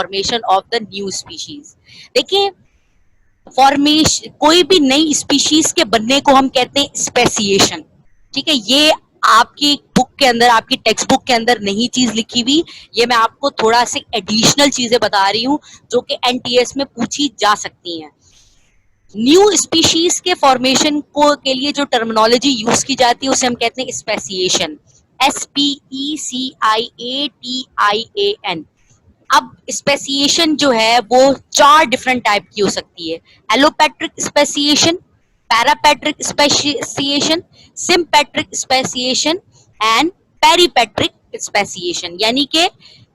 Formation of the new species. देखिए, formation, कोई भी नई स्पीशीज के बनने को हम कहते हैं स्पेसिएशन। ठीक है, ये आपकी बुक के अंदर, आपकी टेक्स्ट बुक के अंदर नहीं चीज लिखी हुई, ये मैं आपको थोड़ा से एडिशनल चीजें बता रही हूँ जो कि एनटीएस में पूछी जा सकती हैं। न्यू स्पीशीज के फॉर्मेशन को के लिए जो टर्मिनोलॉजी यूज की जाती है उसे हम कहते हैं स्पेसिएशन, SPECIATIAN। अब स्पेसिएशन जो है वो 4 डिफरेंट टाइप की हो सकती है। Allopatric speciation, पैरापैट्रिक speciation, sympatric speciation and peripatric speciation. यानी कि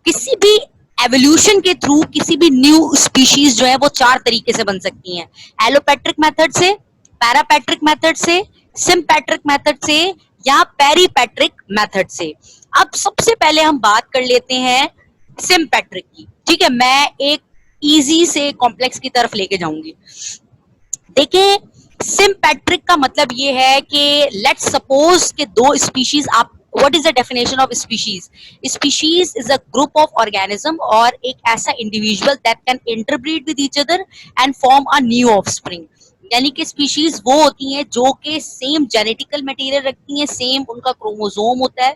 किसी भी एवोल्यूशन के थ्रू किसी भी न्यू स्पीशीज जो है वो 4 तरीके से बन सकती हैं, एलोपैट्रिक मेथड से, पैरापैट्रिक मेथड से, सिम्पैट्रिक मेथड से या पेरीपैट्रिक मेथड से। अब सबसे पहले हम बात कर लेते हैं सिम्पैट्रिक की। ठीक है, मैं एक इजी से कॉम्प्लेक्स की तरफ लेके जाऊंगी। देखिए, सिम्पैट्रिक का मतलब ये है कि लेट्स सपोज कि 2 स्पीशीज, आप what is the definition of species? Species is a group of organism और एक ऐसा individual that can interbreed with each other and form a new offspring. यानी कि स्पीशीज वो होती हैं जो कि सेम जेनेटिकल मटेरियल रखती हैं, सेम उनका क्रोमोसोम होता है,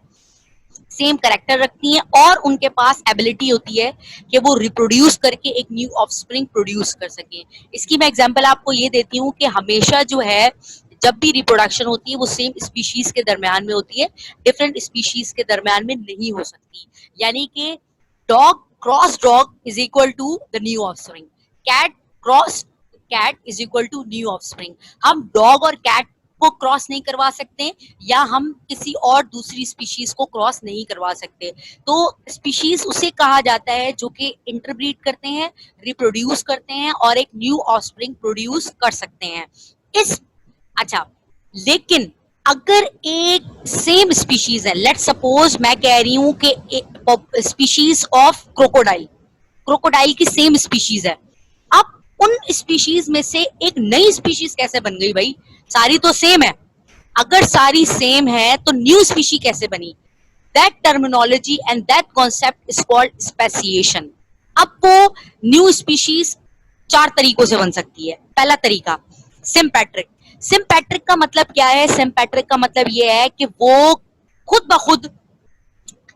सेम कैरेक्टर रखती हैं और उनके पास एबिलिटी होती है कि वो रिप्रोड्यूस करके एक न्यू ऑफस्प्रिंग प्रोड्यूस कर सकें। इसकी मैं एग्जांपल आपको ये देती हूँ कि हमेशा जो है जब भी रिप्रोडक्शन होती है वो सेम स्पीशीज के दरमियान में होती है, डिफरेंट स्पीशीज के दरमियान में नहीं हो सकती। यानी कि dog cross dog is equal to the new offspring, cat cross cat is equal to new offspring. हम डॉग और कैट को क्रॉस नहीं करवा सकते या हम किसी और दूसरी स्पीशीज को क्रॉस नहीं करवा सकते। तो स्पीशीज उसे कहा जाता है जो कि इंटरब्रीड करते हैं, रिप्रोड्यूस करते हैं और एक न्यू ऑफस्प्रिंग प्रोड्यूस कर सकते हैं। अच्छा, लेकिन अगर एक सेम स्पीशीज है, लेट्स सपोज मैं कह रही हूं कि स्पीशीज ऑफ क्रोकोडाइल, क्रोकोडाइल की सेम स्पीशीज है, अब उन स्पीशीज में से एक नई स्पीशीज कैसे बन गई भाई? सारी तो सेम है। अगर सारी सेम है तो न्यू स्पीशी कैसे बनी? That terminology and that concept is called speciation. अब वो न्यू स्पीशीज 4 तरीकों से बन सकती है। पहला तरीका सिम्पैट्रिक। सिम्पैट्रिक का मतलब क्या है? सिम्पैट्रिक का मतलब ये है कि वो खुद ब खुद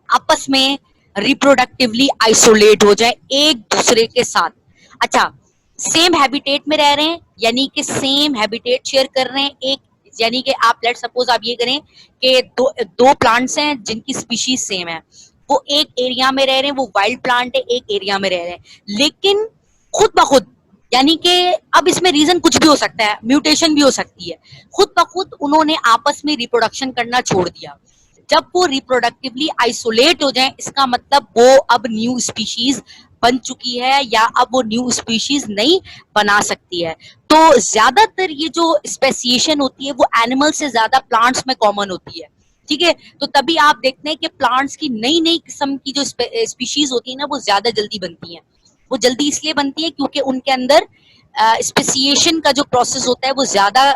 आपस में रिप्रोडक्टिवली आइसोलेट हो जाए एक दूसरे के साथ। अच्छा, सेम हैबिटेट में रह रहे हैं, यानी कि सेम हैबिटेट शेयर कर रहे हैं एक, यानी कि आप लेट सपोज आप ये करें कि दो प्लांट्स हैं जिनकी स्पीशीज सेम है, वो एक एरिया में रह रहे हैं, वो वाइल्ड प्लांट है, एक एरिया में रह रहे हैं, लेकिन खुद ब खुद, यानी कि अब इसमें रीजन कुछ भी हो सकता है, म्यूटेशन भी हो सकती है, खुद ब खुद उन्होंने आपस में रिप्रोडक्शन करना छोड़ दिया। जब वो रिप्रोडक्टिवली आइसोलेट हो जाए इसका मतलब वो अब न्यू स्पीशीज बन चुकी है या अब वो न्यू स्पीशीज नहीं बना सकती है। तो ज्यादातर ये जो स्पेसिएशन होती है वो एनिमल से ज्यादा प्लांट्स में कॉमन होती है। ठीक है, तो तभी आप देखते हैं कि प्लांट्स की नई नई किस्म की जो स्पीशीज होती है ना वो ज्यादा जल्दी बनती हैं। वो जल्दी इसलिए बनती है क्योंकि उनके अंदर स्पेसिएशन का जो प्रोसेस होता है वो ज्यादा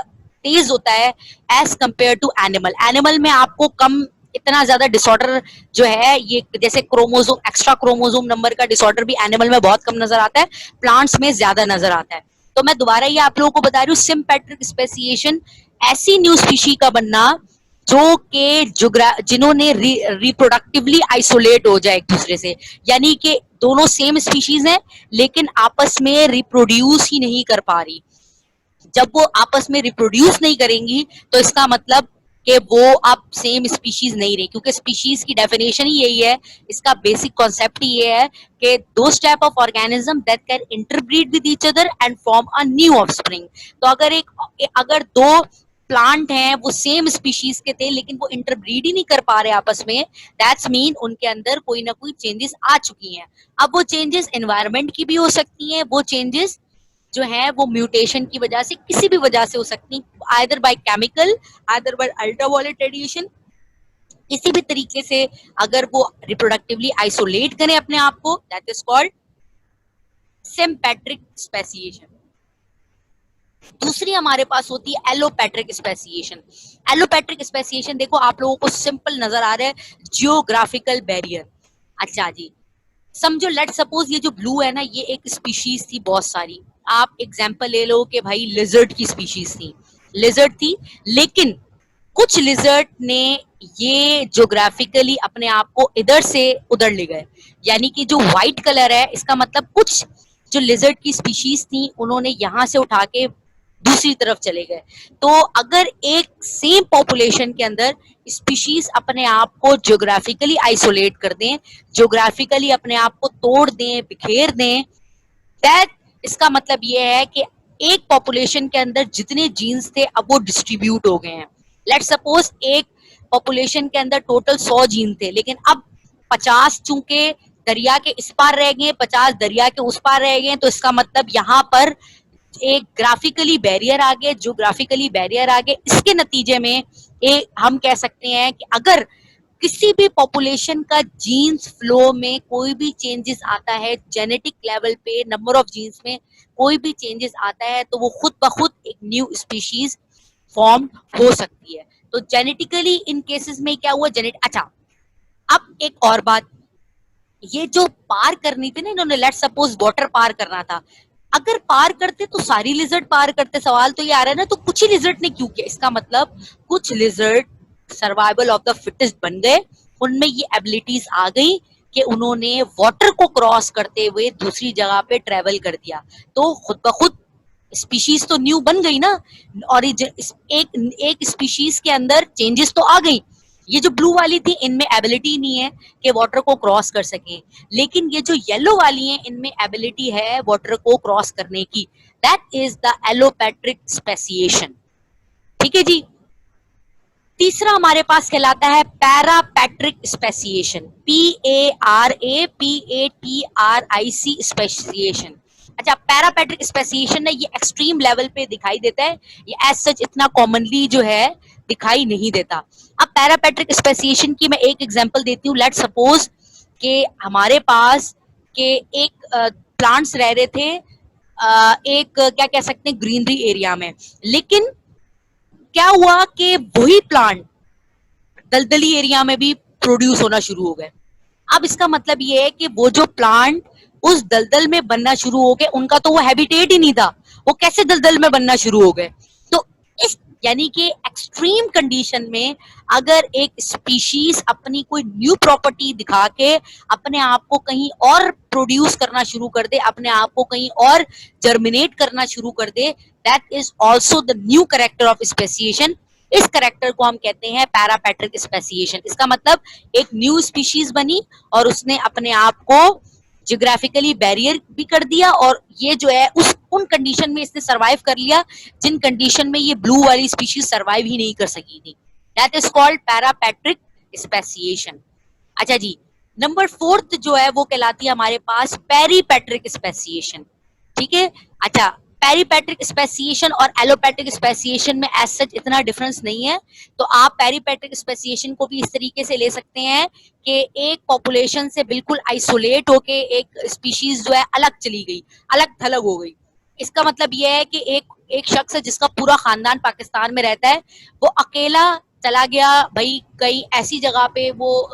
तेज होता है as compare to animal. Animal में आपको कम, इतना ज्यादा डिसऑर्डर जो है, ये जैसे क्रोमोसोम, एक्स्ट्रा क्रोमोसोम नंबर का डिसऑर्डर भी एनिमल में बहुत कम नजर आता है, प्लांट्स में ज्यादा नजर आता है। तो मैं दोबारा ये आप लोगों को बता रही हूँ, सिम्पैट्रिक स्पेसिएशन ऐसी न्यू स्पीशी का बनना जो कि जिन्होंने रिप्रोडक्टिवली आइसोलेट हो जाए एक दूसरे से, यानी कि दोनों सेम स्पीशीज हैं लेकिन आपस में रिप्रोड्यूस ही नहीं कर पा रही। जब वो आपस में रिप्रोड्यूस नहीं करेंगी तो इसका मतलब कि वो अब सेम स्पीशीज नहीं रही, क्योंकि स्पीशीज की डेफिनेशन ही यही है, इसका बेसिक कॉन्सेप्ट ही ये है कि those type of organism that can interbreed with each other and form a new offspring. तो अगर 2 प्लांट हैं वो सेम स्पीशीज के थे लेकिन वो इंटरब्रीड ही नहीं कर पा रहे आपस में, दैट्स मीन उनके अंदर कोई ना कोई चेंजेस आ चुकी हैं। अब वो चेंजेस एनवायरनमेंट की भी हो सकती हैं, वो चेंजेस जो है वो म्यूटेशन की वजह से, किसी भी वजह से हो सकती, either by chemical, either bye ultraviolet radiation, किसी भी तरीके से अगर वो रिप्रोडक्टिवली आइसोलेट करें अपने आप को, that is called sympatric speciation. दूसरी हमारे पास होती है एलोपैट्रिक स्पेसिएशन। एलोपैट्रिक स्पेसिएशन देखो आप लोगों को सिंपल नजर आ रहा है, जियोग्राफिकल बैरियर। अच्छा जी, समझो लेट सपोज ये जो ब्लू है ना, ये एक स्पीशीज थी बहुत सारी। आप एग्जांपल ले लो कि भाई लिजर्ड की स्पीशीज थी, लिजर्ड थी, लेकिन कुछ लिजर्ड ने ये ज्योग्राफिकली अपने आप को इधर से उधर ले गए। यानी कि जो व्हाइट कलर है, इसका मतलब कुछ जो लिजर्ड की स्पीशीज थी उन्होंने यहां से उठा के दूसरी तरफ चले गए। तो अगर एक सेम पॉपुलेशन के अंदर स्पीशीज अपने आप को ज्योग्राफिकली आइसोलेट कर दें, ज्योग्राफिकली अपने आप को तोड़ दें, बिखेर दें, दैट इसका मतलब ये है कि एक पॉपुलेशन के अंदर जितने जीन्स थे अब वो डिस्ट्रीब्यूट हो गए हैं। लेट सपोज एक पॉपुलेशन के अंदर टोटल 100 जीन थे, लेकिन अब 50 चूंकि दरिया के इस पार रह गए, 50 दरिया के उस पार रह गए, तो इसका मतलब यहाँ पर एक ग्राफिकली बैरियर आ गए, ज्योग्राफिकली बैरियर आ गए। इसके नतीजे में एक हम कह सकते हैं कि अगर किसी भी पॉपुलेशन का जीन्स फ्लो में कोई भी चेंजेस आता है, जेनेटिक लेवल पे नंबर ऑफ जीन्स में कोई भी चेंजेस आता है, तो वो खुद ब खुद एक न्यू स्पीशीज फॉर्म हो सकती है। तो जेनेटिकली इन केसेस में क्या हुआ, अच्छा अब एक और बात, ये जो पार करनी थी ना इन्होंने, लेट सपोज वाटर पार करना था, अगर पार करते तो सारी लिजर्ड पार करते। सवाल तो ये आ रहा है ना, तो कुछ ही लिजर्ड ने क्यों किया? इसका मतलब कुछ lizard survival of the fittest बन गए, उनमें ये एबिलिटीज आ गई कि उन्होंने वाटर को क्रॉस करते हुए दूसरी जगह पे ट्रेवल कर दिया। तो खुद ब खुद स्पीशीज तो न्यू बन गई ना, और एक स्पीशीज के अंदर चेंजेस तो आ गई। ये जो ब्लू वाली थी इनमें एबिलिटी नहीं है कि वाटर को क्रॉस कर सकें, लेकिन ये जो येलो वाली हैं इनमें एबिलिटी है वाटर को क्रॉस करने की। That is the allopatric speciation. ठीक है जी। तीसरा हमारे पास कहलाता है पैरापैट्रिक स्पेसिएशन, PARAPATRIC स्पेसिएशन। अच्छा, पैरापैट्रिक स्पेसिएशन है, ये एक्सट्रीम लेवल पे दिखाई देता है, ये एज सच इतना कॉमनली जो है दिखाई नहीं देता। अब पैरापैट्रिक स्पेसिएशन की मैं एक एग्जांपल देती हूँ। लेट सपोज कि हमारे पास के एक प्लांट्स रह रहे थे एक क्या कह सकते हैं ग्रीनरी एरिया में, लेकिन क्या हुआ कि वही प्लांट दलदली एरिया में भी प्रोड्यूस होना शुरू हो गए। अब इसका मतलब ये है कि वो जो प्लांट उस दलदल में बनना शुरू हो गए, उनका तो वो हैबिटेट ही नहीं था, वो कैसे दलदल में बनना शुरू हो गए। तो इस यानी कि एक्सट्रीम कंडीशन में अगर एक स्पीशीज अपनी कोई न्यू प्रॉपर्टी दिखा के अपने आप को कहीं और प्रोड्यूस करना शुरू कर दे, अपने आप को कहीं और जर्मिनेट करना शुरू कर दे, that is also the new character of speciation. इस कैरेक्टर को हम कहते हैं पैरापैट्रिक स्पेसिएशन। इसका मतलब एक न्यू स्पीशीज बनी और उसने अपने आप को जियोग्राफिकली बैरियर भी कर दिया, और ये जो है उस उन कंडीशन में इसने सरवाइव कर लिया जिन कंडीशन में ये ब्लू वाली स्पीशीज सरवाइव ही नहीं कर सकी थी। That is called पैरापैट्रिक speciation. अच्छा जी, नंबर 4 जो है वो कहलाती है हमारे पास पेरीपैट्रिक स्पेसिएशन। ठीक है। अच्छा, पेरीपैट्रिक स्पेसिएशन और एलोपैट्रिक स्पेसिएशन में एज सच इतना डिफरेंस नहीं है, तो आप पेरीपैट्रिक स्पेसिएशन को भी इस तरीके से ले सकते हैं कि एक पॉपुलेशन से बिल्कुल आइसोलेट होके एक स्पीशीज जो है अलग चली गई, अलग थलग हो गई। इसका मतलब यह है कि एक शख्स है जिसका पूरा खानदान पाकिस्तान में रहता है, वो अकेला चला गया भाई कहीं ऐसी जगह पे, वो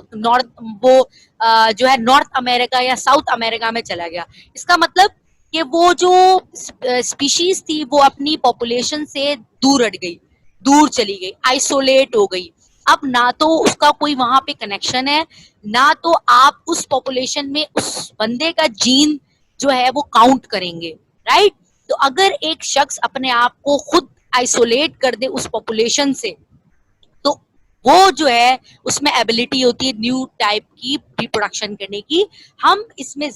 जो है नॉर्थ अमेरिका या साउथ अमेरिका में चला गया। इसका मतलब कि वो जो स्पीशीज थी वो अपनी पॉपुलेशन से दूर हट गई, दूर चली गई, आइसोलेट हो गई। अब ना तो उसका कोई वहां पे कनेक्शन है, ना तो आप उस पॉपुलेशन में उस बंदे का जीन जो है वो काउंट करेंगे, राइट। तो अगर एक शख्स अपने आप को खुद आइसोलेट कर दे उस पॉपुलेशन से, तो वो जो है उसमें एबिलिटी होती है न्यू टाइप की रिप्रोडक्शन करने की। हम इसमें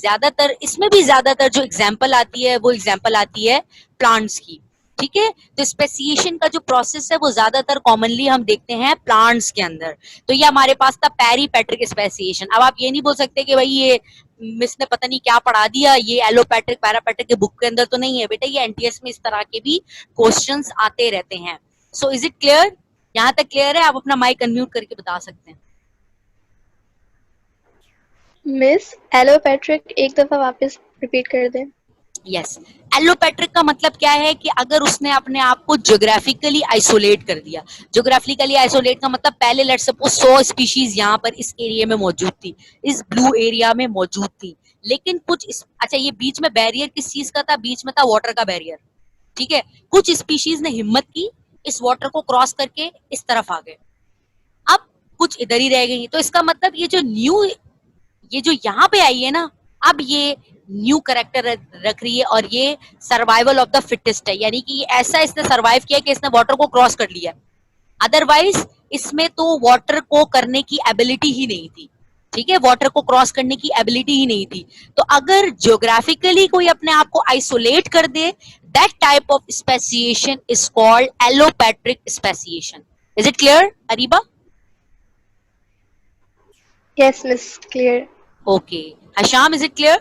भी ज्यादातर जो एग्जांपल आती है वो एग्जांपल आती है प्लांट्स की। ठीक है। तो स्पेसिएशन का जो प्रोसेस है वो ज्यादातर कॉमनली हम देखते हैं प्लांट्स के अंदर। तो ये हमारे पास था पेरीपैट्रिक स्पेसिएशन। अब आप ये नहीं बोल सकते कि भाई ये मिस ने पता नहीं क्या पढ़ा दिया, ये एलोपैट्रिक पैरापैट्रिक के बुक के अंदर तो नहीं है। बेटा ये एनटीएस में इस तरह के भी क्वेश्चंस आते रहते हैं। So is it clear? यहाँ तक क्लियर है? आप अपना माइक अनम्यूट करके बता सकते हैं। मिस एलोपैट्रिक एक दफा वापस रिपीट कर दें। यस, एलोपैट्रिक का मतलब क्या है कि अगर उसने अपने आप को ज्योग्राफिकली आइसोलेट कर दिया। ज्योग्राफिकली आइसोलेट का मतलब पहले लेट्स सपोज 100 स्पीशीज यहाँ पर इस एरिया में मौजूद थी, इस ब्लू एरिया में मौजूद थी, लेकिन अच्छा ये बीच में बैरियर किस चीज का था, बीच में था वाटर का बैरियर, ठीक है। कुछ स्पीशीज ने हिम्मत की, इस वाटर को क्रॉस करके इस तरफ आ गए, अब कुछ इधर ही रह गई। तो इसका मतलब ये जो यहाँ पे आई है ना, अब ये न्यू करेक्टर रख रही है और ये सर्वाइवल ऑफ द फिटेस्ट है, यानी कि ऐसा इसने सर्वाइव किया कि इसने वाटर को क्रॉस कर लिया, अदरवाइज इसमें तो वाटर को करने की एबिलिटी ही नहीं थी, ठीक है, वाटर को क्रॉस करने की एबिलिटी ही नहीं थी। तो अगर जियोग्राफिकली कोई अपने आप को आइसोलेट कर दे, that type of speciation is called allopatric speciation. Is it clear Areeba? Yes, Miss. Clear. Okay Hasham, is it clear?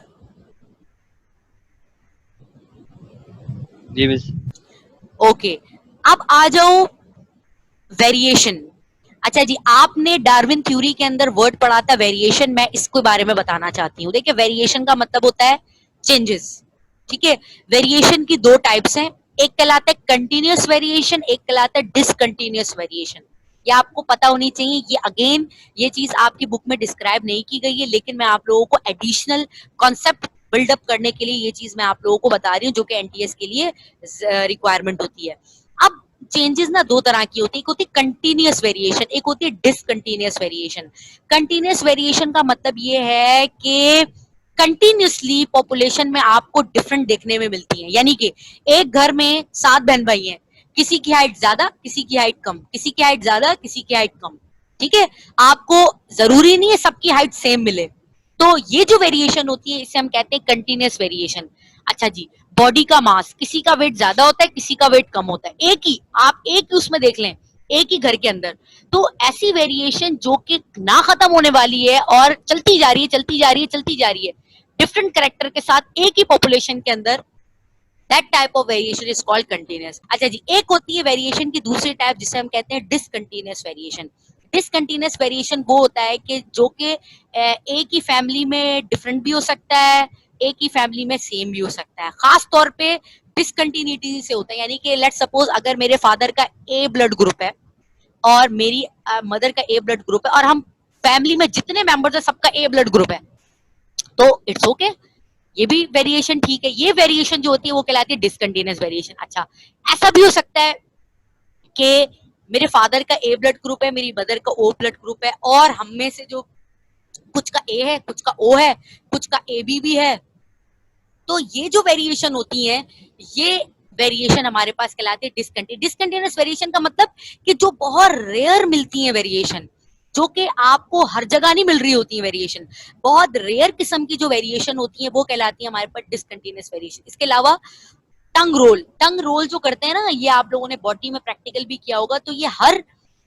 जी मिस। ओके अब आ जाओ वेरिएशन। अच्छा जी, आपने डार्विन थ्योरी के अंदर वर्ड पढ़ा था वेरिएशन, मैं इसके बारे में बताना चाहती हूँ। देखिए वेरिएशन का मतलब होता है चेंजेस, ठीक है। वेरिएशन की दो टाइप्स हैं, एक कहलाता है कंटिन्यूअस वेरिएशन, एक कहलाता है डिसकंटिन्यूअस वेरिएशन। ये आपको पता होनी चाहिए। ये अगेन ये चीज आपकी बुक में डिस्क्राइब नहीं की गई है, लेकिन मैं आप लोगों को एडिशनल कॉन्सेप्ट बिल्डअप करने के लिए ये चीज मैं आप लोगों को बता रही हूँ, जो कि एनटीएस के लिए रिक्वायरमेंट होती है। अब चेंजेस ना दो तरह की होती है, एक होती है कंटिन्यूअस वेरिएशन, एक होती है डिसकंटिन्यूअस वेरिएशन। कंटिन्यूअस वेरिएशन का मतलब ये है कि कंटिन्यूअसली पॉपुलेशन में आपको डिफरेंट देखने में मिलती है, यानी कि एक घर में 7 बहन भाई हैं, किसी की हाइट ज्यादा, किसी की हाइट कम, किसी की हाइट ज्यादा, किसी की हाइट कम, ठीक है। आपको जरूरी नहीं है सबकी हाइट सेम मिले, तो ये जो वेरिएशन होती है इसे हम कहते हैं कंटिन्यूअस वेरिएशन। अच्छा जी, बॉडी का मास, किसी का वेट ज्यादा होता है, किसी का वेट कम होता है, आप एक ही उसमें देख लें, एक ही घर के अंदर। तो ऐसी वेरिएशन जो कि ना खत्म होने वाली है और चलती जा रही है, चलती जा रही है, चलती जा रही है, डिफरेंट कैरेक्टर के साथ एक ही पॉपुलेशन के अंदर, that type of variation is called continuous. अच्छा जी, एक होती है वेरिएशन की दूसरी टाइप जिसे हम कहते हैं डिसकंटिन्यूअस वेरिएशन। डिसकंटिन्यूअस वेरिएशन वो होता है कि जो कि एक ही फैमिली में डिफरेंट भी हो सकता है, एक ही फैमिली में सेम भी हो सकता है। खास तौर पे डिसकंटिन्यूटी से होता है, यानी कि लेट्स सपोज अगर मेरे फादर का ए ब्लड ग्रुप है और मेरी मदर का ए ब्लड ग्रुप है, और हम फैमिली में जितने मेंबर्स है सबका ए ब्लड ग्रुप है, तो इट्स ओके, ये भी वेरिएशन ठीक है। ये वेरिएशन जो होती है वो कहलाती है डिसकंटिन्यूअस वेरिएशन। अच्छा, ऐसा भी हो सकता है कि मेरे फादर का ए ब्लड ग्रुप है, मेरी मदर का ओ ब्लड ग्रुप है, और हम में से जो कुछ का ए है, कुछ का ओ है, कुछ का ए बी भी है, तो ये जो वेरिएशन होती है, ये वेरिएशन हमारे पास कहलाती है डिसकंटिन्यूअस वेरिएशन का मतलब कि जो बहुत रेयर मिलती है वेरिएशन, जो कि आपको हर जगह नहीं मिल रही होती है वेरिएशन, बहुत रेयर किस्म की जो वेरिएशन होती है वो कहलाती है हमारे पास डिसकंटिन्यूअस वेरिएशन। इसके अलावा टंग रोल जो करते हैं ना, ये आप लोगों ने बॉडी में प्रैक्टिकल भी किया होगा, तो ये हर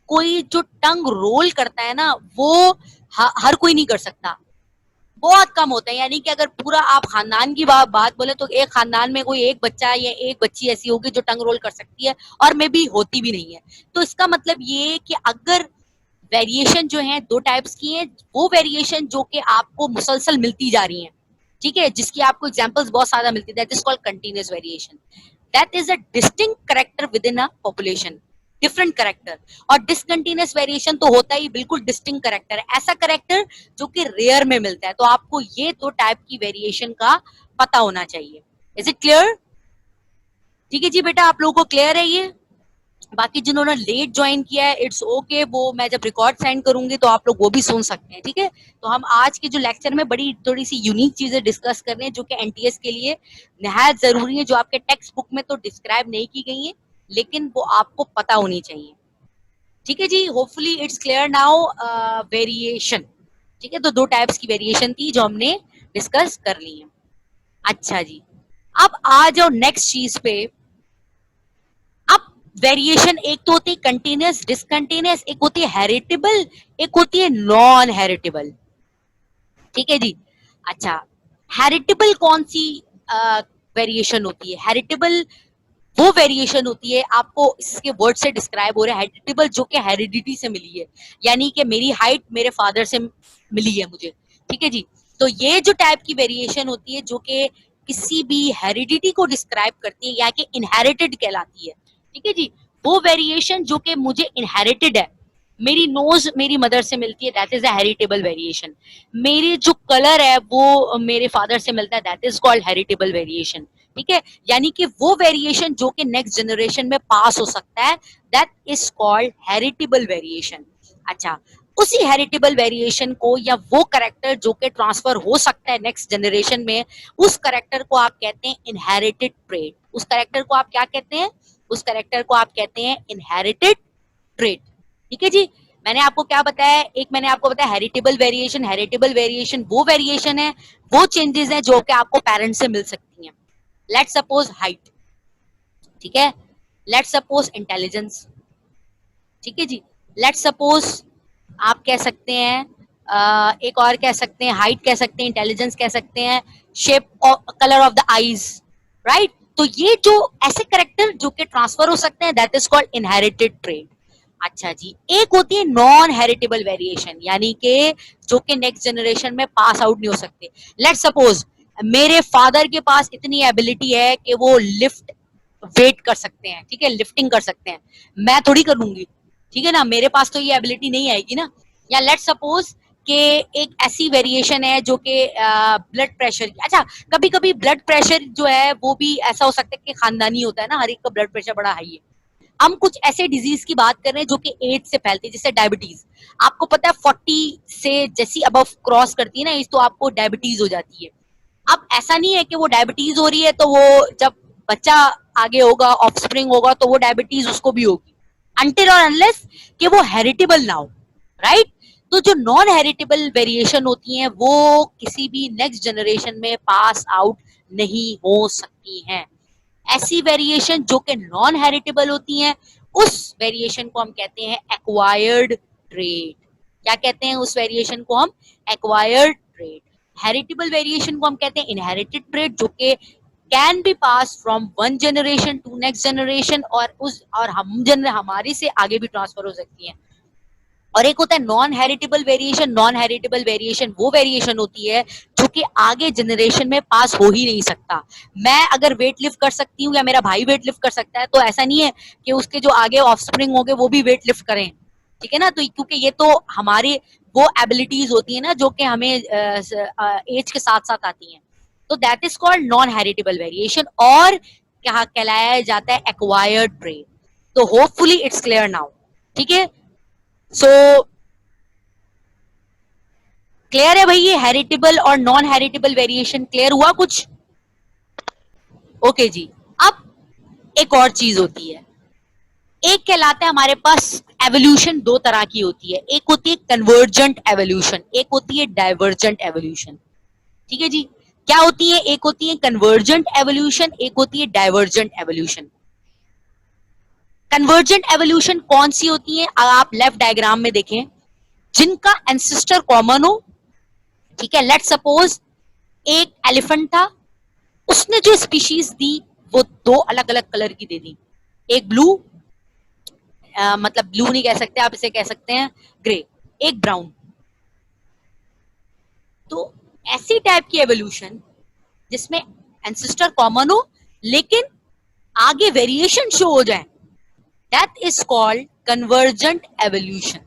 कोई जो टंग रोल करता है ना, वो हर कोई नहीं कर सकता, बहुत कम होता है। यानी कि अगर पूरा आप खानदान की बात बोले तो एक खानदान में कोई एक बच्चा या एक बच्ची ऐसी होगी जो टंग रोल कर सकती है, और मे बी होती भी नहीं है। तो इसका मतलब ये कि अगर वेरिएशन जो है दो टाइप्स की है, वो वेरिएशन जो कि आपको मुसलसल मिलती जा रही है, ठीक है, जिसकी आपको एग्जांपल्स बहुत ज्यादा मिलती है, that is called continuous variation. That is a distinct character with in a population, different character. और डिसकंटिन्यूअस वेरिएशन तो होता ही बिल्कुल डिस्टिंक्ट कैरेक्टर है, ऐसा कैरेक्टर जो कि रेयर में मिलता है। तो आपको ये दो टाइप की वेरिएशन का पता होना चाहिए। Is it clear? ठीक है जी बेटा, आप लोगों को क्लियर है ये? बाकी जिन्होंने लेट ज्वाइन किया है इट्स ओके, वो मैं जब रिकॉर्ड सेंड करूंगी तो आप लोग वो भी सुन सकते हैं, ठीक है। तो हम आज के जो लेक्चर में बड़ी थोड़ी सी यूनिक चीजें डिस्कस कर रहे हैं जो कि एनटीएस के लिए निहायत जरूरी है, जो आपके टेक्स्ट बुक में तो डिस्क्राइब नहीं की गई है, लेकिन वो आपको पता होनी चाहिए, ठीक है जी। Hopefully it's clear now. Variation, ठीक है, तो दो टाइप्स की वेरिएशन थी जो हमने डिस्कस कर ली है। अच्छा जी, अब आ जाओ नेक्स्ट चीज पे। अब वेरिएशन एक तो होती है कंटिन्यूअस, डिसकंटिन्यूअस, एक होती है हेरिटेबल, एक होती है नॉन हेरिटेबल, ठीक है जी। अच्छा, हेरिटेबल कौन सी वेरिएशन होती है? हेरिटेबल वो वेरिएशन होती है, आपको इसके वर्ड से डिस्क्राइब हो रहा है, हेरिटेबल जो कि हेरिडिटी से मिली है, यानी कि मेरी हाइट मेरे फादर से मिली है मुझे, ठीक है जी। तो ये जो टाइप की वेरिएशन होती है जो कि किसी भी हेरिडिटी को डिस्क्राइब करती है या कि इनहेरिटेड कहलाती है, ठीक है जी। वो वेरिएशन जो कि मुझे इनहेरिटेड है, मेरी नोज मेरी मदर से मिलती है, that is a heritable variation. मेरी जो कलर है वो मेरे फादर से मिलता है, that is called heritable variation. ठीक है, यानी कि वो वेरिएशन जो कि नेक्स्ट जनरेशन में पास हो सकता है, that is called heritable variation. अच्छा, उसी हेरिटेबल वेरिएशन को या वो करेक्टर जो कि ट्रांसफर हो सकता है नेक्स्ट जनरेशन में, उस करेक्टर को आप कहते हैं इनहेरिटेड ट्रेट। उस करेक्टर को आप क्या कहते हैं? उस करेक्टर को आप कहते हैं इनहेरिटेड ट्रेट। ठीक है जी। मैंने आपको क्या बताया? एक मैंने आपको बताया हेरिटेबल वेरिएशन। हेरिटेबल वेरिएशन वो वेरिएशन है, वो चेंजेस है जो कि आपको पेरेंट्स से मिल सकती हैं। लेट्स सपोज हाइट, ठीक है, लेट्स सपोज इंटेलिजेंस, ठीक है जी, लेट्स सपोज आप कह सकते हैं एक और कह सकते हैं, हाइट कह सकते हैं, इंटेलिजेंस कह सकते हैं, शेप और colour of the eyes, right. तो ये जो ऐसे करेक्टर जो कि ट्रांसफर हो सकते हैं, that is called inherited trait. अच्छा जी, एक होती है नॉन हेरिटेबल वेरिएशन, यानी कि जो कि नेक्स्ट जनरेशन में पास आउट नहीं हो सकते। लेट्स सपोज मेरे फादर के पास इतनी एबिलिटी है कि वो लिफ्ट वेट कर सकते हैं, ठीक है, लिफ्टिंग कर सकते हैं, मैं थोड़ी कर लूंगी, ठीक है ना, मेरे पास तो ये एबिलिटी नहीं आएगी ना। या लेट्स सपोज कि एक ऐसी वेरिएशन है जो कि ब्लड प्रेशर, अच्छा कभी कभी ब्लड प्रेशर जो है वो भी ऐसा हो सकता है कि खानदानी होता है ना, हर एक का ब्लड प्रेशर बड़ा हाई है। हम कुछ ऐसे डिजीज की बात कर रहे हैं जो कि एज से फैलती है, जैसे डायबिटीज। आपको पता है 40 से जैसी अबव क्रॉस करती है ना एज, तो आपको डायबिटीज हो जाती है। अब ऐसा नहीं है कि वो डायबिटीज हो रही है तो वो जब बच्चा आगे होगा, ऑफस्प्रिंग होगा, तो वो डायबिटीज उसको भी होगी, अनटिल और अनलेस कि वो हेरिटेबल ना हो, राइट। तो जो नॉन हेरिटेबल वेरिएशन होती हैं वो किसी भी नेक्स्ट जनरेशन में पास आउट नहीं हो सकती हैं। ऐसी वेरिएशन जो कि नॉन हेरिटेबल होती हैं, उस वेरिएशन को हम कहते हैं एक्वायर्ड ट्रेट। क्या कहते हैं उस वेरिएशन को? हम एक्वायर्ड ट्रेट। हेरिटेबल वेरिएशन को हम कहते हैं इनहेरिटेड ट्रेट, जो कि can be pass from one generation to next generation, और हमारी से आगे भी ट्रांसफर हो सकती है। और एक होता है non heritable variation. Non heritable variation वो वेरिएशन होती है जो कि आगे जनरेशन में पास हो ही नहीं सकता। मैं अगर वेट लिफ्ट कर सकती हूँ या मेरा भाई वेट लिफ्ट कर सकता है, तो ऐसा नहीं है कि उसके जो आगे ऑफस्प्रिंग होंगे वो भी वेट लिफ्ट करें, ठीक है ना। तो क्योंकि ये तो हमारी वो एबिलिटीज होती है ना जो कि हमें एज के साथ साथ आती हैं। तो that is called non heritable variation, और क्या कहलाया जाता है? Acquired trait. तो होपफुली इट्स क्लियर नाउ, ठीक है। सो क्लियर है भाई, ये हेरिटेबल और नॉन हेरिटेबल वेरिएशन क्लियर हुआ कुछ? ओके जी। अब एक और चीज होती है, एक कहलाता है हमारे पास एवोल्यूशन। दो तरह की होती है, एक होती है कन्वर्जेंट एवोल्यूशन, एक होती है डाइवर्जेंट एवोल्यूशन, ठीक है जी। क्या होती है? एक होती है कन्वर्जेंट एवोल्यूशन, एक होती है डाइवर्जेंट एवोल्यूशन। कन्वर्जेंट एवोल्यूशन कौन सी होती है? आप लेफ्ट डायग्राम में देखें, जिनका एंसेस्टर कॉमन हो, ठीक है। लेट्स सपोज एक एलिफेंट था, उसने जो स्पीशीज दी वो दो अलग अलग कलर की दे दी। एक ब्लू, मतलब ब्लू नहीं कह सकते आप, इसे कह सकते हैं ग्रे, एक ब्राउन। तो ऐसी टाइप की एवोल्यूशन जिसमें एंसेस्टर कॉमन हो लेकिन आगे वेरिएशन शो हो जाए, that is called convergent evolution.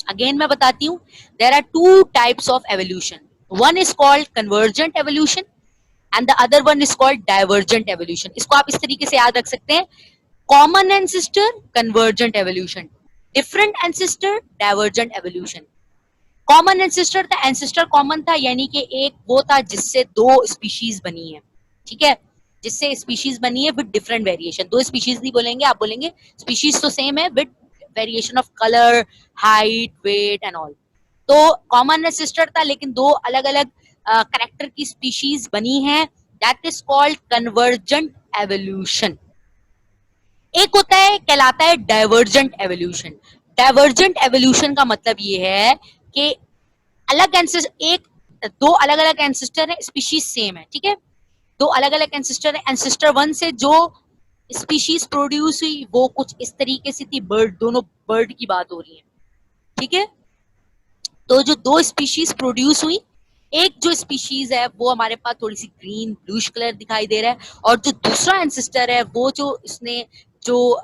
Again मैं बताती हूं, there are two types of evolution, one is called convergent evolution and the other one is called divergent evolution. इसको आप इस तरीके से याद रख सकते हैं, common ancestor convergent evolution, different ancestor divergent evolution. Common ancestor था, एंसेस्टर कॉमन था, यानी कि एक वो था जिससे दो स्पीशीज बनी है, ठीक है, जिससे स्पीशीज बनी है विद डिफरेंट वेरिएशन। दो स्पीशीज नहीं बोलेंगे, आप बोलेंगे स्पीशीज तो सेम है with variation of colour, height, weight and all. तो कॉमन एंसेस्टर था लेकिन दो अलग अलग करेक्टर की स्पीशीज बनी है, that is called convergent evolution. एक होता है, कहलाता है डाइवर्जेंट एवोल्यूशन। डाइवर्जेंट एवोल्यूशन का मतलब ये है कि अलग एंसेस्टर, एक दो अलग अलग एंसेस्टर है, स्पीशीज सेम है, ठीक है, दो अलग अलग एंसेस्टर है। एंसेस्टर वन से जो स्पीशीज प्रोड्यूस हुई वो कुछ इस तरीके से थी, बर्ड, दोनों बर्ड की बात हो रही है, ठीक है। तो जो दो स्पीशीज प्रोड्यूस हुई, एक जो स्पीशीज है वो हमारे पास थोड़ी सी ग्रीन ब्लूइश कलर दिखाई दे रहा है, और जो दूसरा एंसेस्टर है वो जो इसने जो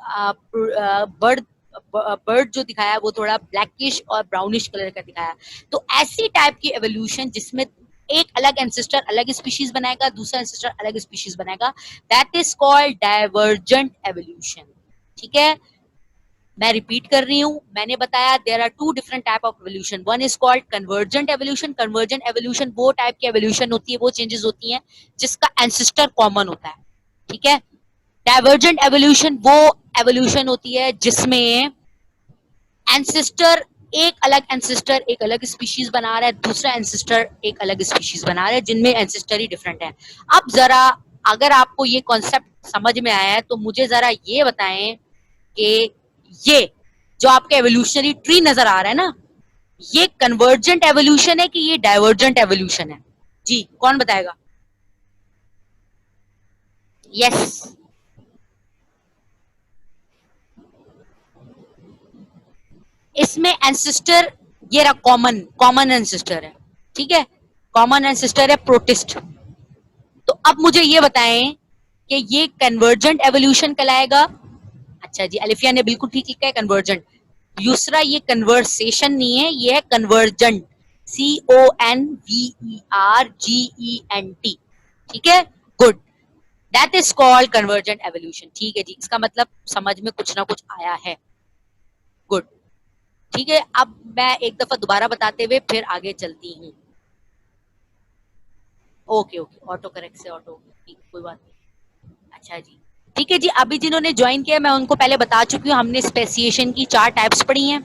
बर्ड बर्ड जो दिखाया वो थोड़ा ब्लैकिश और ब्राउनिश कलर का दिखाया। तो ऐसी टाइप की एवोल्यूशन जिसमें एक अलग एंसेस्टर अलग स्पीशीज बनाएगा, दूसरा एंसेस्टर अलग स्पीशीज बनाएगा, that is called divergent evolution. ठीक है, मैं रिपीट कर रही हूं, मैंने बताया there are two different type of evolution, one is called convergent evolution. Convergent evolution वो टाइप की एवोल्यूशन होती है, वो चेंजेस होती हैं जिसका एंसेस्टर कॉमन होता है। ठीक है, डाइवर्जेंट एवोल्यूशन वो एवोल्यूशन होती है जिसमें एंसेस्टर एक अलग स्पीशीज बना रहा है, दूसरा एंसेस्टर एक अलग स्पीशीज बना रहा है, जिनमें एंसेस्टर ही डिफरेंट है। अब जरा अगर आपको ये कॉन्सेप्ट समझ में आया है तो मुझे जरा ये बताएं कि ये जो आपके एवोल्यूशनरी ट्री नजर आ रहा है ना, ये कन्वर्जेंट एवोल्यूशन है कि ये डाइवर्जेंट एवोल्यूशन है? जी, कौन बताएगा? यस, इसमें एंसेस्टर ये रहा, कॉमन एंसेस्टर है। ठीक है, कॉमन एंसेस्टर है प्रोटिस्ट। तो अब मुझे ये बताएं कि ये कन्वर्जेंट एवोल्यूशन कहलाएगा? अच्छा जी, अलिफिया ने बिल्कुल ठीक लिखा है कन्वर्जेंट। दूसरा, ये कन्वर्सेशन नहीं है, ये है कन्वर्जेंट, CONVERGENT। ठीक है, good, that is called convergent evolution. ठीक है जी, इसका मतलब समझ में कुछ ना कुछ आया है। गुड, ठीक है, अब मैं एक दफा दोबारा बताते हुए फिर आगे चलती हूँ। ओके ओके, ऑटो करेक्ट से ऑटो, ठीक, कोई बात नहीं। अच्छा जी, ठीक है जी, अभी जिन्होंने ज्वाइन किया मैं उनको पहले बता चुकी हूँ, हमने स्पेसिएशन की 4 टाइप्स पढ़ी हैं।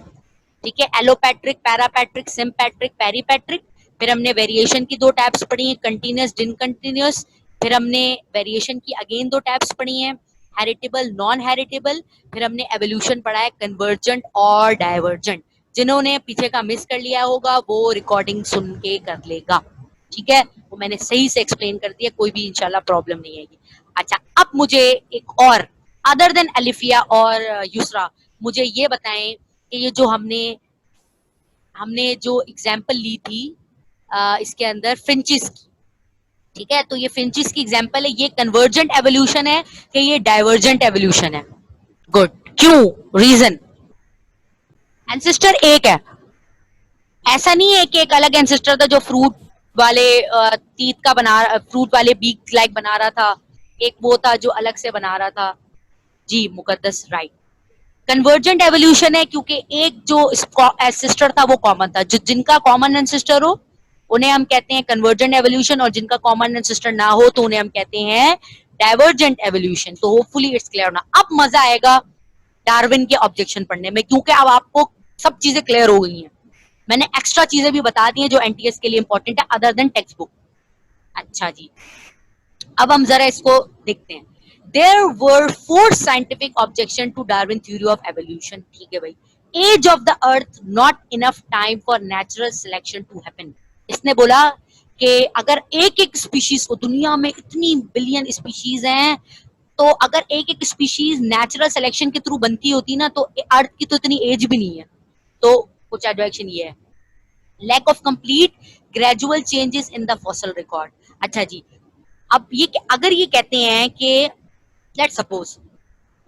ठीक है, एलोपैट्रिक, पैरापैट्रिक, सिम्पैट्रिक, पेरीपैट्रिक। फिर हमने वेरिएशन की 2 टाइप्स पढ़ी हैं, कंटिन्यूअस, डिसकंटिन्यूअस। फिर हमने वेरिएशन की अगेन 2 टाइप्स पढ़ी हैं, हेरिटेबल, नॉन हेरिटेबल। फिर हमने एवोल्यूशन पढ़ा है कन्वर्जेंट और डाइवर्जेंट। जिन्होंने पीछे का मिस कर लिया होगा वो रिकॉर्डिंग सुन के कर लेगा। ठीक है, वो मैंने सही से एक्सप्लेन कर दिया, कोई भी इंशाल्लाह प्रॉब्लम नहीं आएगी। अच्छा, अब मुझे एक और अदर देन अलिफिया और युसरा मुझे ये बताएं कि ये जो हमने जो एग्जाम्पल ली थी इसके अंदर फिंचिस की, ठीक है, तो ये फिंचिस की एग्जाम्पल है, ये कन्वर्जेंट एवोल्यूशन है कि ये डाइवर्जेंट एवोल्यूशन है? गुड, क्यों, रीजन? एंसेस्टर एक है, ऐसा नहीं है कि एक अलग एंसेस्टर था जो फ्रूट वाले तीत का बना, फ्रूट वाले बीक लाइक बना रहा था, एक वो था जो अलग से बना रहा था। जी मुकद्दस, राइट। कन्वर्जेंट एवोल्यूशन है क्योंकि एक जो एंसेस्टर था वो कॉमन था, जो जिनका कॉमन एंसेस्टर हो उन्हें हम कहते हैं कन्वर्जेंट एवोल्यूशन, और जिनका कॉमन एंसेस्टर ना हो तो उन्हें हम कहते हैं डाइवर्जेंट एवोल्यूशन। तो होपफुली इट्स क्लियर ना। अब मजा आएगा डार्विन के ऑब्जेक्शन पढ़ने में, क्योंकि अब आपको सब चीजें क्लियर हो गई हैं। मैंने एक्स्ट्रा चीजें भी बता दी हैं जो एनटीएस के लिए इंपॉर्टेंट है अदर देन टेक्स्ट बुक। अच्छा जी, अब हम जरा इसको देखते हैं। There were 4 scientific objections to Darwin theory of evolution. ठीक है भाई, age of the earth, not enough time for natural selection to happen. इसने बोला कि अगर एक एक स्पीशीज को, दुनिया में इतनी बिलियन स्पीशीज हैं, तो अगर एक एक स्पीशीज नेचुरल सिलेक्शन के थ्रू बनती होती ना तो अर्थ की तो इतनी एज भी नहीं है। तो कुछ ऑब्जेक्शन ये है, lack of complete gradual changes in the fossil record. अच्छा जी, अब ये अगर ये कहते हैं कि लेट सपोज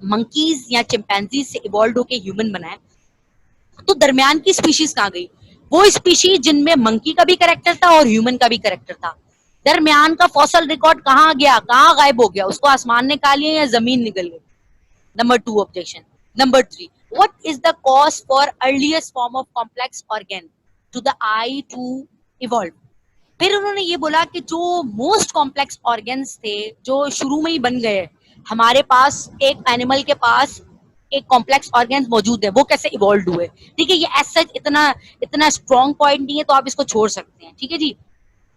मंकीज या चिंपैंजी से इवॉल्व होके ह्यूमन बना है, तो दरमियान की स्पीशीज कहाँ गई? वो स्पीशीज जिनमें मंकी का भी कैरेक्टर था और ह्यूमन का भी कैरेक्टर था, दरमियान का फॉसिल रिकॉर्ड कहाँ गया, कहाँ गायब हो गया? उसको आसमान ने खा लिया या जमीन निकल गई? Number 2 objection. Number 3, what is the cause for earliest form of complex organ to the eye to evolve? फिर उन्होंने ये बोला कि जो मोस्ट कॉम्प्लेक्स ऑर्गन्स थे जो शुरू में ही बन गए, हमारे पास एक एनिमल के पास एक कॉम्प्लेक्स ऑर्गन्स मौजूद है, वो कैसे इवॉल्व हुए? ठीक है, ये एज सच इतना स्ट्रॉन्ग पॉइंट नहीं है, तो आप इसको छोड़ सकते हैं। ठीक है जी।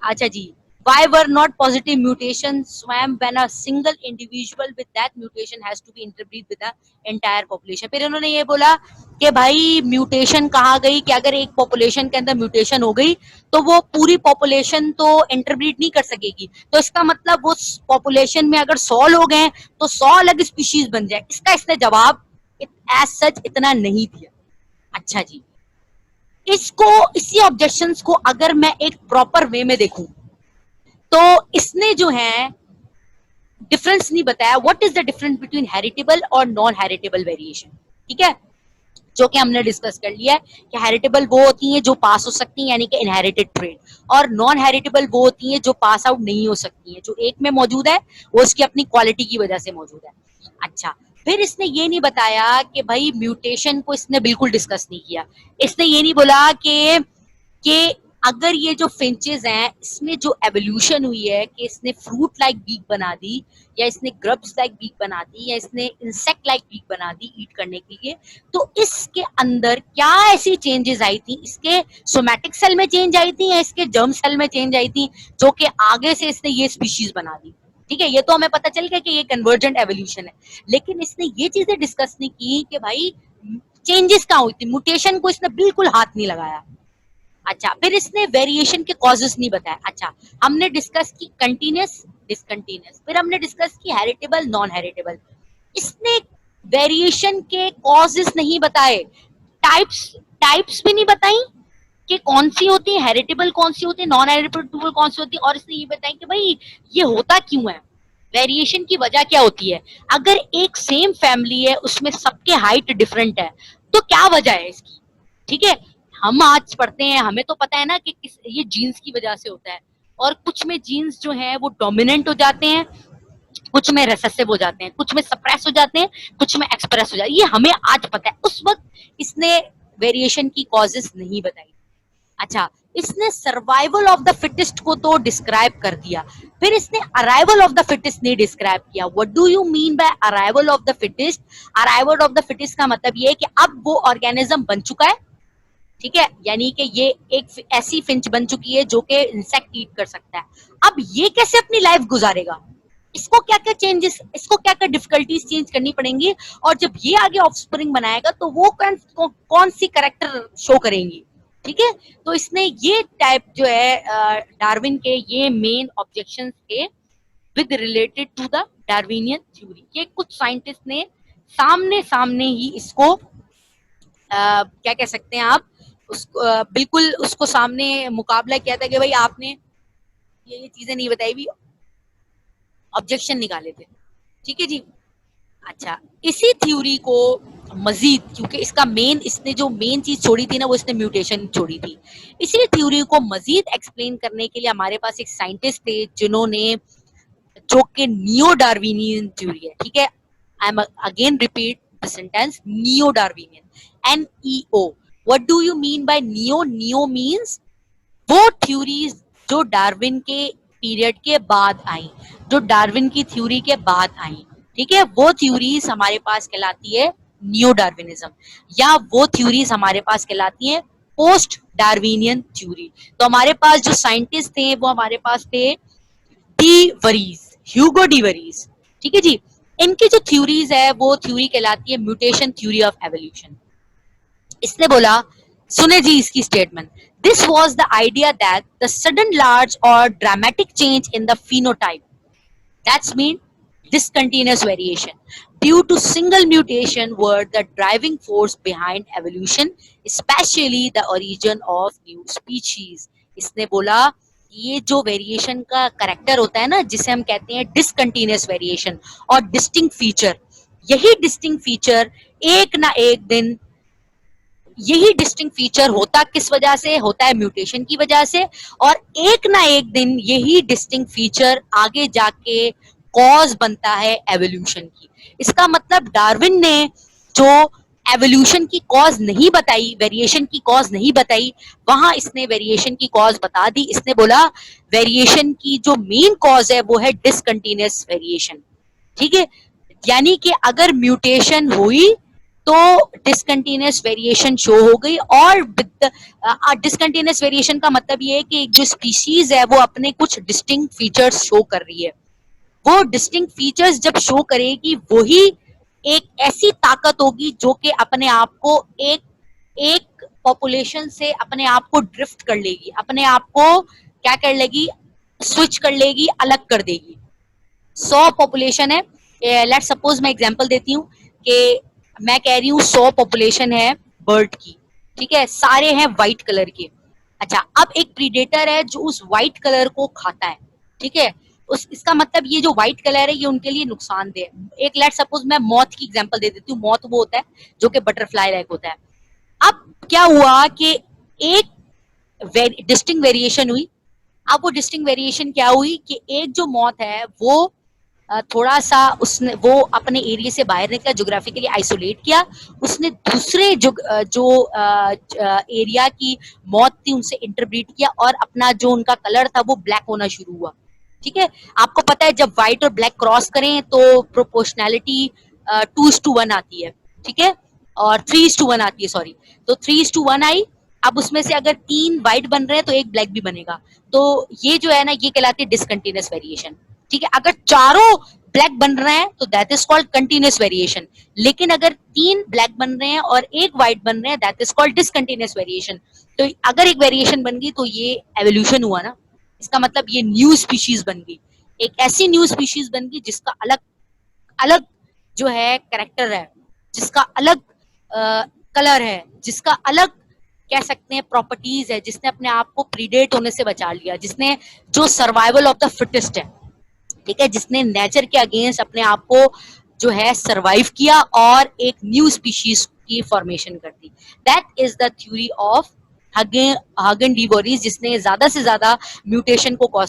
अच्छा जी, why were not positive mutations swam when a single individual with that mutation has to be interbreed with the entire population? फिर उन्होंने ये बोला कि भाई म्यूटेशन कहाँ गई, कि अगर एक पॉपुलेशन के अंदर म्यूटेशन हो गई तो वो पूरी पॉपुलेशन तो इंटरब्रीड नहीं कर सकेगी, तो इसका मतलब वो पॉपुलेशन में अगर 100 लोग हैं तो 100 अलग स्पीशीज बन जाए। इसका इसने जवाब एज सच इतना नहीं दिया। अच्छा जी, इसको, इसी ऑब्जेक्शंस को अगर मैं एक प्रॉपर वे में देखूं तो इसने जो है डिफरेंस नहीं बताया, what is the difference between heritable और नॉन हेरिटेबल वेरिएशन। ठीक है, जो कि हमने डिस्कस कर लिया है कि हेरिटेबल वो होती हैं जो पास हो सकती हैं यानी कि इनहेरिटेड ट्रेड, और नॉन हेरिटेबल वो होती हैं जो पास आउट नहीं हो सकती हैं। जो एक में मौजूद है वो उसकी अपनी क्वालिटी की वजह से मौजूद है। अच्छा, फिर इसने ये नहीं बताया कि भाई म्यूटेशन को इसने बिल्कुल डिस्कस नहीं किया। इसने ये नहीं बोला कि अगर ये जो फिंचेस हैं इसमें जो एवोल्यूशन हुई है कि इसने फ्रूट लाइक बीक बना दी, या इसने ग्रब्स लाइक बीक बना दी, या इसने इंसेक्ट लाइक बीक बना दी ईट करने के लिए, तो इसके अंदर क्या ऐसी चेंजेस आई थी, इसके सोमैटिक सेल में चेंज आई थी या इसके जर्म सेल में चेंज आई थी, जो कि आगे से इसने ये स्पीशीज बना दी। ठीक है, ये तो हमें पता चल गया कि ये कन्वर्जेंट एवोल्यूशन है, लेकिन इसने ये चीजें डिस्कस नहीं की कि भाई चेंजेस कहाँ हुई थी। म्यूटेशन को इसने बिल्कुल हाथ नहीं लगाया। अच्छा, फिर इसने वेरिएशन के कॉजेस नहीं बताया। अच्छा, हमने डिस्कस की कंटीन्यूअस डिसकंटीन्यूअस, फिर हमने डिस्कस की हेरिटेबल नॉन हेरिटेबल। इसने वेरिएशन के कॉजेस नहीं बताए, टाइप्स टाइप्स भी नहीं बताई कि कौन सी होती है हेरिटेबल, कौन सी होती है नॉन हेरिटेबल, कौन सी होती है, और इसने ये बताया कि भाई ये होता क्यों है, वेरिएशन की वजह क्या होती है। अगर एक सेम फैमिली है उसमें सबके हाइट डिफरेंट है तो क्या वजह है इसकी। ठीक है, हम आज पढ़ते हैं, हमें तो पता है ना कि ये जीन्स की वजह से होता है, और कुछ में जीन्स जो है वो डोमिनेंट हो जाते हैं, कुछ में रेसेसिव हो जाते हैं, कुछ में सप्रेस हो जाते हैं, कुछ में एक्सप्रेस हो जाते हैं। ये हमें आज पता है, उस वक्त इसने वेरिएशन की कॉजेस नहीं बताई। अच्छा, इसने सर्वाइवल ऑफ द फिटेस्ट को तो डिस्क्राइब कर दिया, फिर इसने अराइवल ऑफ द फिटेस्ट नहीं डिस्क्राइब किया। What do you mean by arrival of the fittest? Arrival of the fittest का मतलब ये है कि अब वो ऑर्गेनिज्म बन चुका है, ठीक है, यानी कि ये एक ऐसी फिंच बन चुकी है जो कि इंसेक्ट ईट कर सकता है। अब ये कैसे अपनी लाइफ गुजारेगा, इसको क्या क्या चेंजेस, इसको क्या क्या डिफिकल्टीज चेंज करनी पड़ेंगी, और जब ये आगे ऑफस्प्रिंग बनाएगा तो वो कौन सी करेक्टर शो करेंगी। ठीक है, तो इसने ये टाइप जो है डार्विन के ये मेन ऑब्जेक्शंस थे with related to the darwinian theory. ये कुछ साइंटिस्ट ने सामने सामने ही इसको क्या कह सकते हैं आप, उसको बिल्कुल उसको सामने मुकाबला किया था कि भाई आपने ये चीजें नहीं बताई भी, ऑब्जेक्शन निकाले थे। ठीक है जी। अच्छा, इसी थ्योरी को मजीद, क्योंकि इसका मेन, इसने जो मेन चीज छोड़ी थी ना वो इसने म्यूटेशन छोड़ी थी, इसी थ्योरी को मजीद एक्सप्लेन करने के लिए हमारे पास एक साइंटिस्ट थे जिन्होंने, जो कि नियो डार्विनियन थ्योरी है। ठीक है, I am again repeat the sentence, neo Darwinian, NEO। What do you mean by neo? Neo means वो थ्योरीज जो डार्विन के पीरियड के बाद आई, जो डार्विन की थ्योरी के बाद आई। ठीक है, वो थ्योरीज हमारे पास कहलाती है नियो डार्विनिज्म, या वो थ्योरीज हमारे पास कहलाती हैं पोस्ट डार्विनियन थ्योरी। तो हमारे पास जो साइंटिस्ट थे वो हमारे पास थे D worries, Hugo de worries. ठीक है जी, इनकी जो थ्योरीज है वो थ्योरी कहलाती है म्यूटेशन थ्योरी ऑफ एवोल्यूशन। इसने बोला, सुने जी इसकी statement, this was the idea that the sudden large और dramatic change in the phenotype, that's mean discontinuous variation due to single mutation were the driving force behind evolution, especially the origin of new species। इसने बोला ये जो variation का character होता है ना, जिसे हम कहते हैं डिसकंटिन्यूअस वेरिएशन और डिस्टिंक्ट फीचर, यही डिस्टिंक्ट फीचर एक ना एक दिन, यही डिस्टिंक्ट फीचर होता किस वजह से होता है, म्यूटेशन की वजह से, और एक ना एक दिन यही डिस्टिंक्ट फीचर आगे जाके कॉज बनता है एवोल्यूशन की। इसका मतलब डार्विन ने जो एवोल्यूशन की कॉज नहीं बताई, वेरिएशन की कॉज नहीं बताई, वहां इसने वेरिएशन की कॉज बता दी। इसने बोला वेरिएशन की जो मेन कॉज है वो है डिसकंटिन्यूअस वेरिएशन। ठीक है, यानी कि अगर म्यूटेशन हुई तो डिसकंटिन्यूअस वेरिएशन शो हो गई, और डिसकंटिन्यूअस वेरिएशन का मतलब ये है कि जो स्पीशीज है वो अपने कुछ डिस्टिंक्ट फीचर्स शो कर रही है। वो डिस्टिंक्ट फीचर्स जब शो करेगी वही एक ऐसी ताकत होगी जो कि अपने आप को एक पॉपुलेशन से अपने आप को ड्रिफ्ट कर लेगी, अपने आप को क्या कर लेगी, स्विच कर लेगी, अलग कर देगी। 100 पॉपुलेशन है, लेट्स सपोज मैं एग्जांपल देती हूँ कि मैं कह रही हूँ 100 पॉपुलेशन है बर्ड की। ठीक है, सारे हैं व्हाइट कलर के। अच्छा, अब एक प्रीडेटर है जो उस व्हाइट कलर को खाता है। ठीक है, उस इसका मतलब ये जो व्हाइट कलर है ये उनके लिए नुकसानदेह है। एक लेट सपोज मैं मॉथ की एग्जांपल दे देती हूँ। मॉथ वो होता है जो कि बटरफ्लाई लाइक होता है। अब क्या हुआ कि एक डिस्टिंक्ट वेरिएशन हुई। अब वो डिस्टिंक्ट वेरिएशन क्या हुई कि एक जो मॉथ है वो थोड़ा सा उसने वो अपने एरिया से बाहर निकला, ज्योग्राफिकली आइसोलेट किया। उसने दूसरे जो एरिया की मौत थी उनसे इंटरब्रीड किया और अपना जो उनका कलर था वो ब्लैक होना शुरू हुआ। ठीक है, आपको पता है जब व्हाइट और ब्लैक क्रॉस करें तो प्रोपोर्शनैलिटी 2:1 आती है। ठीक है, और 3:1 आती है, सॉरी। तो 3:1 आई। अब उसमें से अगर 3 व्हाइट बन रहे हैं तो एक ब्लैक भी बनेगा। तो ये जो है ना ये कहलाती है डिसकंटिन्यूअस वेरिएशन। ठीक है, अगर चारों ब्लैक बन रहे हैं तो that is called continuous variation. लेकिन अगर 3 ब्लैक बन रहे हैं और एक व्हाइट बन रहे हैं that is called discontinuous variation. तो अगर एक वेरिएशन बन गई तो ये एवोल्यूशन हुआ ना। इसका मतलब ये न्यू स्पीशीज बन गई, एक ऐसी न्यू स्पीशीज बन गई जिसका अलग अलग जो है कैरेक्टर है, जिसका अलग कलर है, जिसका अलग कह सकते हैं प्रॉपर्टीज है, जिसने अपने आप को प्रीडेट होने से बचा लिया, जिसने जो सर्वाइवल ऑफ द फिटेस्ट है। ठीक है, जिसने नेचर के अगेंस्ट अपने आप को जो है सरवाइव किया और एक न्यू स्पीशीज की फॉर्मेशन कर दी। That is the theory of Hugo de Vries, जिसने ज्यादा से ज्यादा म्यूटेशन को कॉज